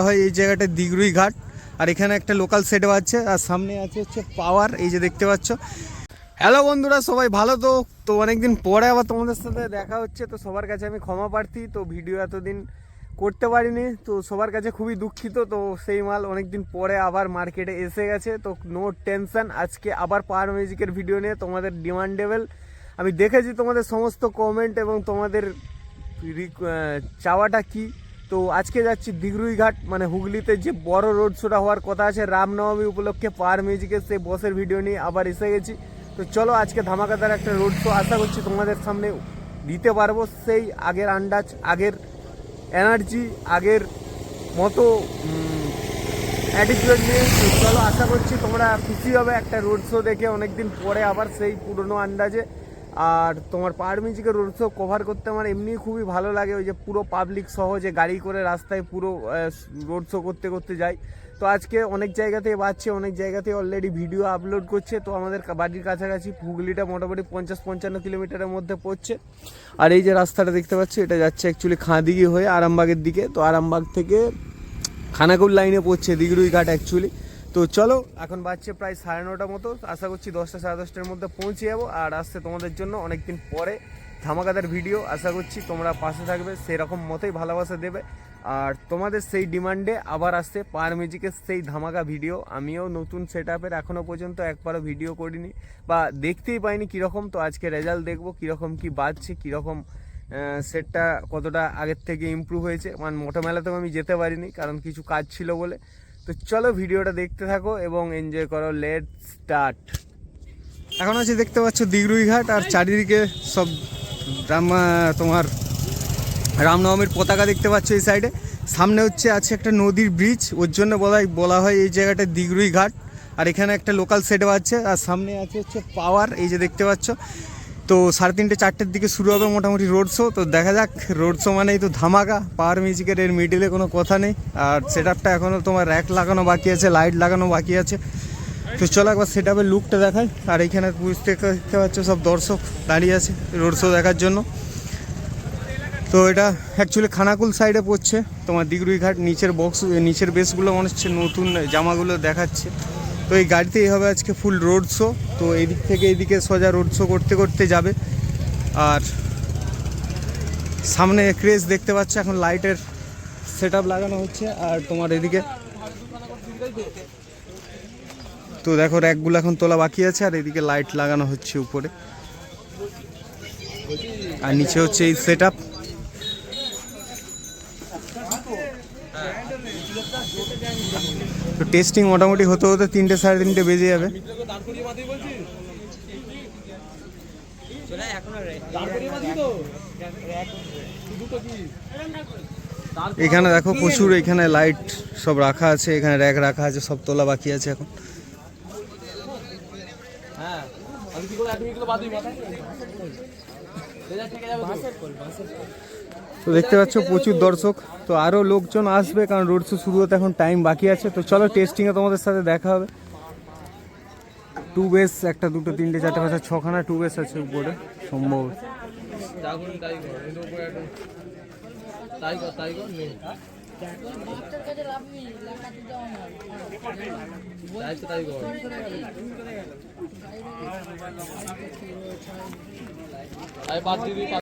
হয় এই জায়গাটা দিগরুই ঘাট। আর এখানে একটা লোকাল সেট আছে, আর সামনে আছে হচ্ছে পাওয়ার, এই যে দেখতে পাচ্ছ। হ্যালো বন্ধুরা, সবাই ভালো তো? তো অনেকদিন পরে আবার তোমাদের সাথে দেখা হচ্ছে, তো সবার কাছে আমি ক্ষমা প্রার্থী। তো ভিডিও এতদিন করতে পারিনি, তো সবার কাছে খুবই দুঃখিত। তো সেই মাল অনেকদিন পরে আবার মার্কেটে এসে গেছে, তো নো টেনশন। আজকে আবার পাওয়ার মিউজিকের ভিডিও নিয়ে তোমাদের ডিমান্ডেবল। আমি দেখেছি তোমাদের সমস্ত কমেন্ট এবং তোমাদের চাওয়াটা কি। তো আজকে যাচ্ছি দিগরুই ঘাট, মানে হুগলিতে যে বড় রোড শোটা হওয়ার কথা আছে রামনবমী উপলক্ষে, পাওয়ার মিউজিকের সেই বসের ভিডিও নিয়ে আবার এসে গেছি। তো চলো আজকে ধামাকাদার একটা রোড শো আশা করছি তোমাদের সামনে দিতে পারবো। সেই আগের আন্দাজ, আগের এনার্জি, আগের মতো অ্যাটিটিউড নিয়ে। তো চলো আশা করছি তোমরা খুশি হবে একটা রোড শো দেখে, অনেকদিন পরে আবার সেই পুরনো আন্দাজে। আর তোমার পাওয়ার মিউজিকের রোড শো কভার করতে আমার এমনি খুবই ভালো লাগে, ওই যে পুরো পাবলিক সহ যে গাড়ি করে রাস্তায় পুরো রোড শো করতে করতে যাই। তো আজকে অনেক জায়গাতেই পাচ্ছে, অনেক জায়গাতেই অলরেডি ভিডিও আপলোড করছে। তো আমাদের বাড়ির কাছাকাছি হুগলিটা মোটামুটি 50-55 কিলোমিটারের মধ্যে পড়ছে। আর এই যে রাস্তাটা দেখতে পাচ্ছি, এটা যাচ্ছে অ্যাকচুয়ালি খাঁদিঘি হয়ে আরামবাগের দিকে। তো আরামবাগ থেকে খানাকুল লাইনে পড়ছে দিগরুই ঘাট অ্যাকচুয়ালি। তো চলো, এখন বাজছে প্রায় 9:30 মতো। আশা করছি 10টা 10:30-র মধ্যে পৌঁছে যাবো। আর আসছে তোমাদের জন্য অনেকদিন পরে ধামাকাদার ভিডিও। আশা করছি তোমরা পাশে থাকবে, সেরকম মতোই ভালোবাসা দেবে। আর তোমাদের সেই ডিমান্ডে আবার আসছে পাওয়ার মিউজিকের সেই ধামাকা ভিডিও। আমিও নতুন সেট আপের এখনও পর্যন্ত একবারও ভিডিও করিনি বা দেখতেই পাইনি কীরকম। তো আজকে রেজাল্ট দেখবো কীরকম কী বাজছে, কীরকম সেটটা কতটা আগের থেকে ইমপ্রুভ হয়েছে। মানে মোটো মেলাতেও আমি যেতে পারিনি, কারণ কিছু কাজ ছিল বলে। তো চলো ভিডিওটা দেখতে থাকো এবং এনজয় করো। Let start. এখন আছে দেখতে পাচ্ছ দিগরুই ঘাট, আর চারিদিকে সব তোমার রামনবমীর পতাকা দেখতে পাচ্ছ এই সাইডে। সামনে হচ্ছে আছে একটা নদীর ব্রিজ, ওর জন্য বলা হয় এই জায়গাটা দিগরুই ঘাট। আর এখানে একটা লোকাল সেট আছে, আর সামনে আছে হচ্ছে পাওয়ার, এই যে দেখতে পাচ্ছ। তো 3:30-4টের দিকে শুরু হবে মোটামুটি রোড শো। তো দেখা যাক, রোড শো মানেই তো ধামাকা। পাওয়ার মিউজিকের এর মিডিলে কোনো কথা নেই। আর সেট আপটা এখনও তোমার র্যাক লাগানো বাকি আছে, লাইট লাগানো বাকি আছে। তো চলো একবার সেট আপের লুকটা দেখাই। আর এইখানে দেখতে পাচ্ছ সব দর্শক দাঁড়িয়ে আছে রোড শো দেখার জন্য। তো এটা অ্যাকচুয়ালি খানাকুল সাইডে পড়ছে তোমার দিগরুই ঘাট। নিচের বেসগুলো মনে হচ্ছে নতুন জামাগুলো দেখাচ্ছে। তো এই গাড়িতেই হবে আজকে ফুল রোড শো। তো এদিক থেকে এইদিকে সোজা রোড শো করতে করতে যাবে। আর সামনে ক্রেজ দেখতে পাচ্ছ, এখন লাইটের সেট আপ লাগানো হচ্ছে। আর তোমার এদিকে তো দেখো র্যাকগুলো এখন তোলা বাকি আছে, আর এদিকে লাইট লাগানো হচ্ছে উপরে, আর নিচে হচ্ছে এই সেট আপ। তো টেস্টিং মোটামুটি হতে হতে 3টে 3:30 বেজে যাবে। এখানে দেখো প্রচুর এখানে লাইট সব রাখা আছে, এখানে র্যাক রাখা আছে, সব তোলা বাকি আছে এখন। তো দেখতে পাচ্ছ প্রচুর দর্শক। তো আরও লোকজন আসবে, কারণ রোড শো শুরু হতে এখন টাইম বাকি আছে। তো চলো টেস্টিংয়ে তোমাদের সাথে দেখা হবে। 2 বেস, 1, 2, 3, 4, 5, 6খানা 2 বেস আছে উপরে সম্ভব।